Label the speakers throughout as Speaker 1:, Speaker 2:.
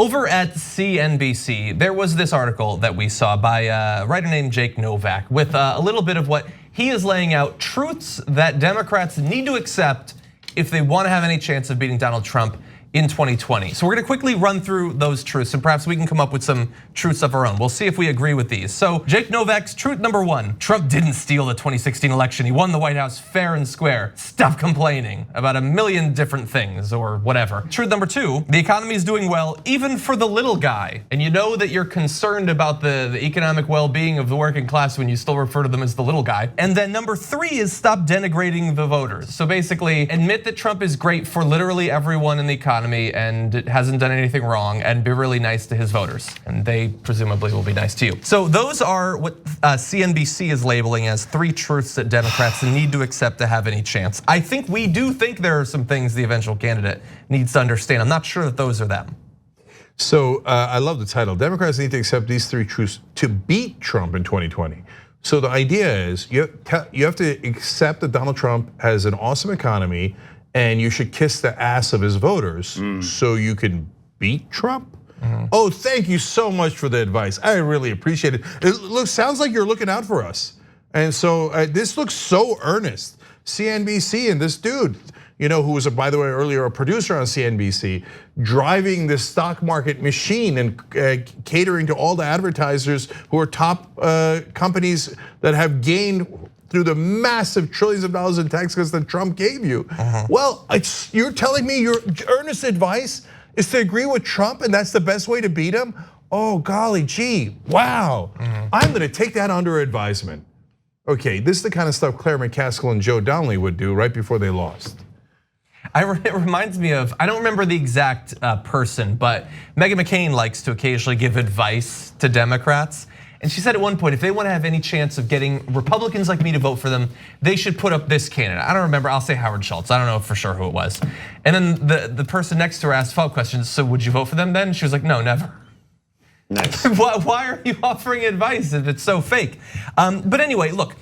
Speaker 1: Over at CNBC, there was this article that we saw by a writer named Jake Novak with a little bit of what he is laying out, truths that Democrats need to accept if they want to have any chance of beating Donald Trump in 2020. So we're gonna quickly run through those truths and perhaps we can come up with some truths of our own. We'll see if we agree with these. So Jake Novak's truth number 1, Trump didn't steal the 2016 election. He won the White House fair and square. Stop complaining about a million different things or whatever. Truth number 2, the economy is doing well even for the little guy. And you know that you're concerned about the economic well-being of the working class when you still refer to them as the little guy. And then number 3 is stop denigrating the voters. So basically admit that Trump is great for literally everyone in the economy and it hasn't done anything wrong, and be really nice to his voters. And they presumably will be nice to you. So those are what CNBC is labeling as 3 truths that Democrats need to accept to have any chance. I think we do think there are some things the eventual candidate needs to understand. I'm not sure that those are them.
Speaker 2: So I love the title. Democrats need to accept these 3 truths to beat Trump in 2020. So the idea is you have to accept that Donald Trump has an awesome economy and you should kiss the ass of his voters so you can beat Trump. Oh, thank you so much for the advice. I really appreciate it. It sounds like you're looking out for us. And so this looks so earnest. CNBC and this dude, who was, by the way, earlier a producer on CNBC, driving this stock market machine and catering to all the advertisers who are top companies that have gained through the massive trillions of dollars in tax cuts that Trump gave you. Well, you're telling me your earnest advice is to agree with Trump and that's the best way to beat him? Oh, golly gee, wow. I'm gonna take that under advisement. Okay, this is the kind of stuff Claire McCaskill and Joe Donnelly would do right before they lost.
Speaker 1: It reminds me of, I don't remember the exact person, but Meghan McCain likes to occasionally give advice to Democrats. And she said at one point, if they want to have any chance of getting Republicans like me to vote for them, they should put up this candidate. I don't remember, I'll say Howard Schultz. I don't know for sure who it was. And then the person next to her asked follow-up questions, so would you vote for them then? She was like, no, never.
Speaker 3: Nice.
Speaker 1: Why are you offering advice if it's so fake? But anyway, look,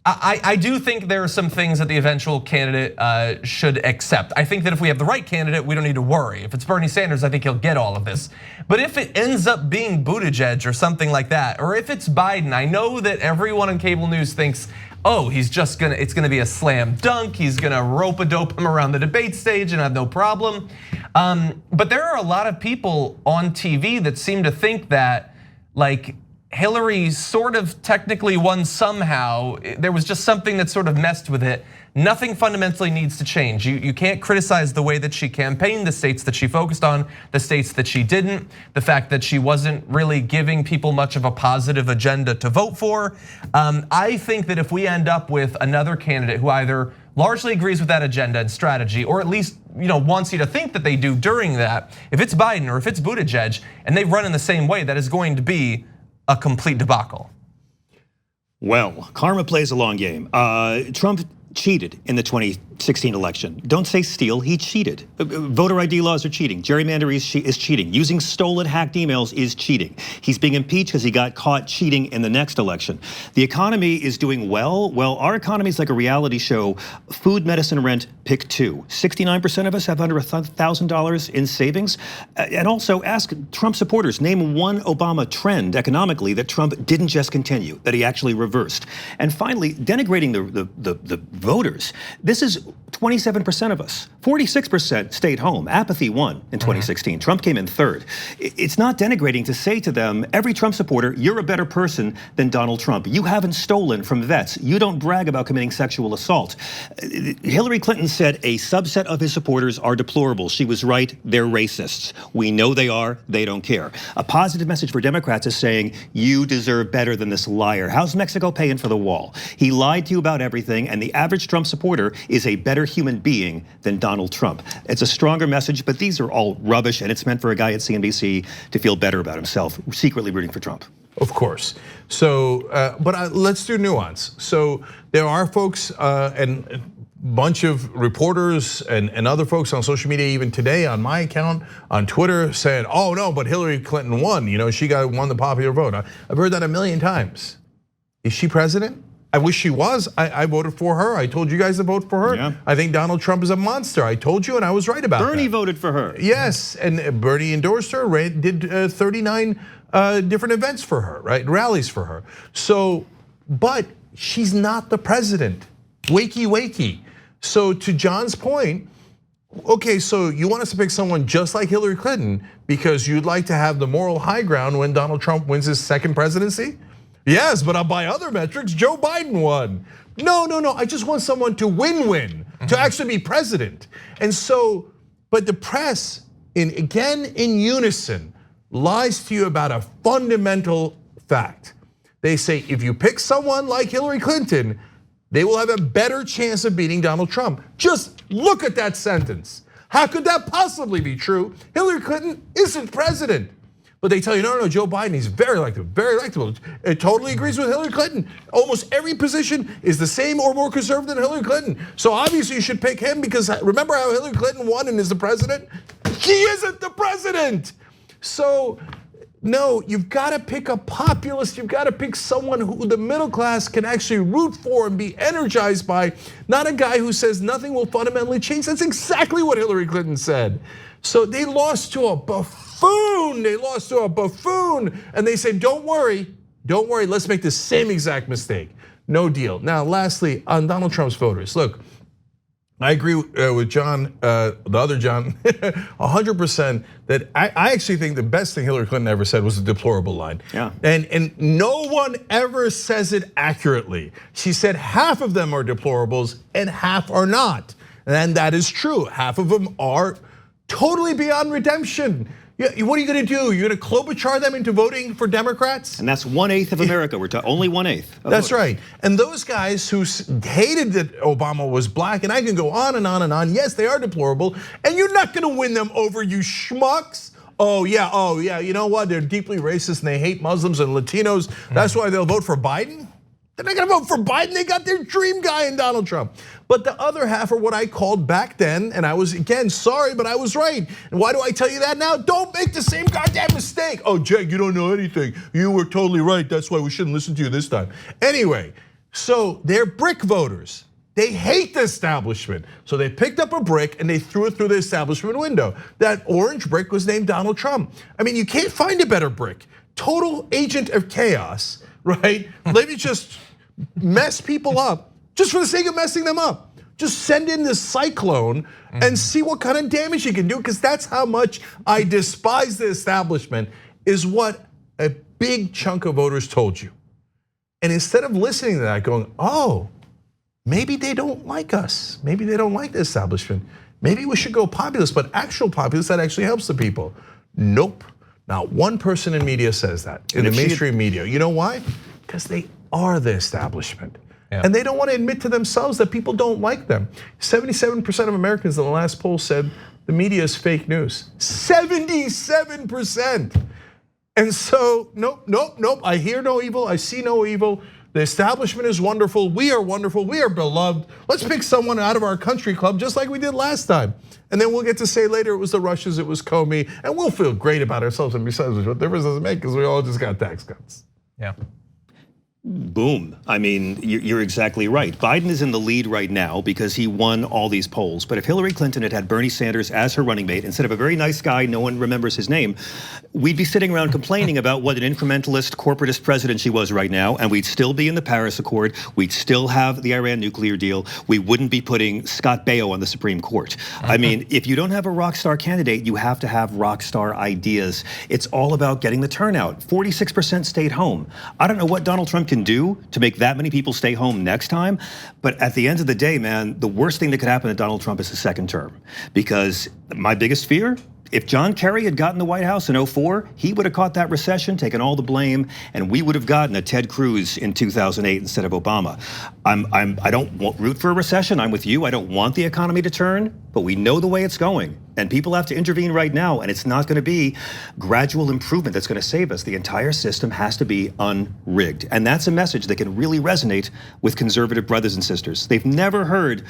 Speaker 1: I do think there are some things that the eventual candidate should accept. I think that if we have the right candidate, we don't need to worry. If it's Bernie Sanders, I think he'll get all of this. But if it ends up being Buttigieg or something like that, or if it's Biden, I know that everyone on cable news thinks, oh, it's gonna be a slam dunk. He's gonna rope-a-dope him around the debate stage and have no problem. But there are a lot of people on TV that seem to think that, like, Hillary sort of technically won somehow. There was just something that sort of messed with it. Nothing fundamentally needs to change. You can't criticize the way that she campaigned, the states that she focused on, the states that she didn't, the fact that she wasn't really giving people much of a positive agenda to vote for. I think that if we end up with another candidate who either largely agrees with that agenda and strategy, or at least wants you to think that they do during that, if it's Biden or if it's Buttigieg and they run in the same way, that is going to be a complete debacle.
Speaker 3: Well, karma plays a long game. Trump cheated in the 2016 election. Don't say steal, he cheated. Voter ID laws are cheating. Gerrymandering is cheating. Using stolen, hacked emails is cheating. He's being impeached because he got caught cheating in the next election. The economy is doing well. Well, our economy is like a reality show. Food, medicine, rent, pick 2. 69% of us have under $1,000 in savings. And also ask Trump supporters, name one Obama trend economically that Trump didn't just continue, that he actually reversed. And finally, denigrating the voters. This is 27% of us. 46% stayed home. Apathy won in 2016. Trump came in 3rd. It's not denigrating to say to them, every Trump supporter, you're a better person than Donald Trump. You haven't stolen from vets. You don't brag about committing sexual assault. Hillary Clinton said a subset of his supporters are deplorable. She was right, they're racists. We know they are, they don't care. A positive message for Democrats is saying, you deserve better than this liar. How's Mexico paying for the wall? He lied to you about everything, and the average Trump supporter is a better human being than Donald Trump. It's a stronger message, but these are all rubbish, and it's meant for a guy at CNBC to feel better about himself, secretly rooting for Trump.
Speaker 2: Of course. So, but let's do nuance. So there are folks and a bunch of reporters and other folks on social media, even today on my account, on Twitter, saying, oh no, but Hillary Clinton won. She won the popular vote. I've heard that a million times. Is she president? I wish she was. I voted for her. I told you guys to vote for her.
Speaker 3: Yeah.
Speaker 2: I think Donald Trump is a monster. I told you, and I was right about that.
Speaker 3: Bernie voted for her.
Speaker 2: Yes, and Bernie endorsed her, did 39 different events for her, right? Rallies for her. So, but she's not the president. Wakey, wakey. So to John's point, okay, so you want us to pick someone just like Hillary Clinton because you'd like to have the moral high ground when Donald Trump wins his second presidency? Yes, but by other metrics, Joe Biden won. No, I just want someone to win, to actually be president. And so, but the press, again in unison, lies to you about a fundamental fact. They say if you pick someone like Hillary Clinton, they will have a better chance of beating Donald Trump. Just look at that sentence. How could that possibly be true? Hillary Clinton isn't president. But they tell you, no, Joe Biden, he's very electable. It totally agrees with Hillary Clinton. Almost every position is the same or more conservative than Hillary Clinton. So obviously you should pick him because remember how Hillary Clinton won and is the president? He isn't the president. So no, you've got to pick a populist. You've got to pick someone who the middle class can actually root for and be energized by, not a guy who says nothing will fundamentally change. That's exactly what Hillary Clinton said. So they lost to a buffoon. And they said, don't worry, let's make the same exact mistake. No deal. Now, lastly, on Donald Trump's voters, look, I agree with John, the other John, 100% that I actually think the best thing Hillary Clinton ever said was the deplorable line.
Speaker 3: Yeah.
Speaker 2: And no one ever says it accurately. She said half of them are deplorables and half are not. And that is true. Half of them are totally beyond redemption. What are you going to do? You're going to Klobuchar them into voting for Democrats?
Speaker 3: And that's 1/8 of America. We're only 1/8.
Speaker 2: That's right. And those guys who hated that Obama was black, and I can go on and on and on. Yes, they are deplorable, and you're not going to win them over, you schmucks. Oh yeah. You know what? They're deeply racist and they hate Muslims and Latinos. That's why they'll vote for Biden. They're not gonna vote for Biden. They got their dream guy in Donald Trump. But the other half are what I called back then, and I was, again, sorry, but I was right. And why do I tell you that now? Don't make the same goddamn mistake. Oh, Jake, you don't know anything. You were totally right. That's why we shouldn't listen to you this time. Anyway, so they're brick voters. They hate the establishment. So they picked up a brick and they threw it through the establishment window. That orange brick was named Donald Trump. I mean, you can't find a better brick. Total agent of chaos, right? Let me just mess people up just for the sake of messing them up. Just send in this cyclone and see what kind of damage you can do, because that's how much I despise the establishment, is what a big chunk of voters told you. And instead of listening to that, going, oh, maybe they don't like us. Maybe they don't like the establishment. Maybe we should go populist, but actual populist that actually helps the people. Nope, not one person in media says that, in the mainstream media. You know why? Because they are the establishment. Yeah. And they don't want to admit to themselves that people don't like them. 77% of Americans in the last poll said the media is fake news. 77%. And so, nope, I hear no evil, I see no evil. The establishment is wonderful, we are beloved. Let's pick someone out of our country club just like we did last time. And then we'll get to say later it was the Russians, it was Comey, and we'll feel great about ourselves. And besides, what difference does it make? Because we all just got tax cuts.
Speaker 1: Yeah.
Speaker 3: Boom. I mean, you're exactly right. Biden is in the lead right now because he won all these polls. But if Hillary Clinton had had Bernie Sanders as her running mate, instead of a very nice guy, no one remembers his name, we'd be sitting around complaining about what an incrementalist, corporatist president she was right now, and we'd still be in the Paris Accord. We'd still have the Iran nuclear deal. We wouldn't be putting Scott Baio on the Supreme Court. I mean, if you don't have a rock star candidate, you have to have rock star ideas. It's all about getting the turnout. 46% stayed home. I don't know what Donald Trump can do to make that many people stay home next time, but at the end of the day, man, the worst thing that could happen to Donald Trump is a second term. Because my biggest fear, if John Kerry had gotten the White House in 2004, he would have caught that recession, taken all the blame, and we would have gotten a Ted Cruz in 2008 instead of Obama. I don't root for a recession. I'm with you. I don't want the economy to turn, but we know the way it's going. And people have to intervene right now, and it's not going to be gradual improvement that's going to save us. The entire system has to be unrigged. And that's a message that can really resonate with conservative brothers and sisters. They've never heard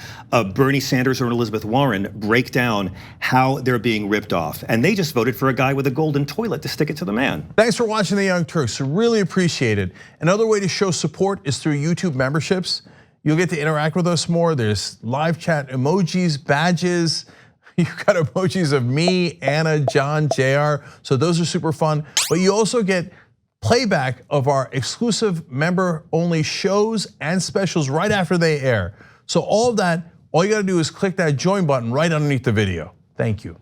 Speaker 3: Bernie Sanders or Elizabeth Warren break down how they're being ripped off. And they just voted for a guy with a golden toilet to stick it to the man.
Speaker 2: Thanks for watching The Young Turks. Really appreciate it. Another way to show support is through YouTube memberships. You'll get to interact with us more. There's live chat emojis, badges. You've got emojis of me, Anna, John, JR. So those are super fun. But you also get playback of our exclusive member-only shows and specials right after they air. So all of that, all you gotta do is click that join button right underneath the video. Thank you.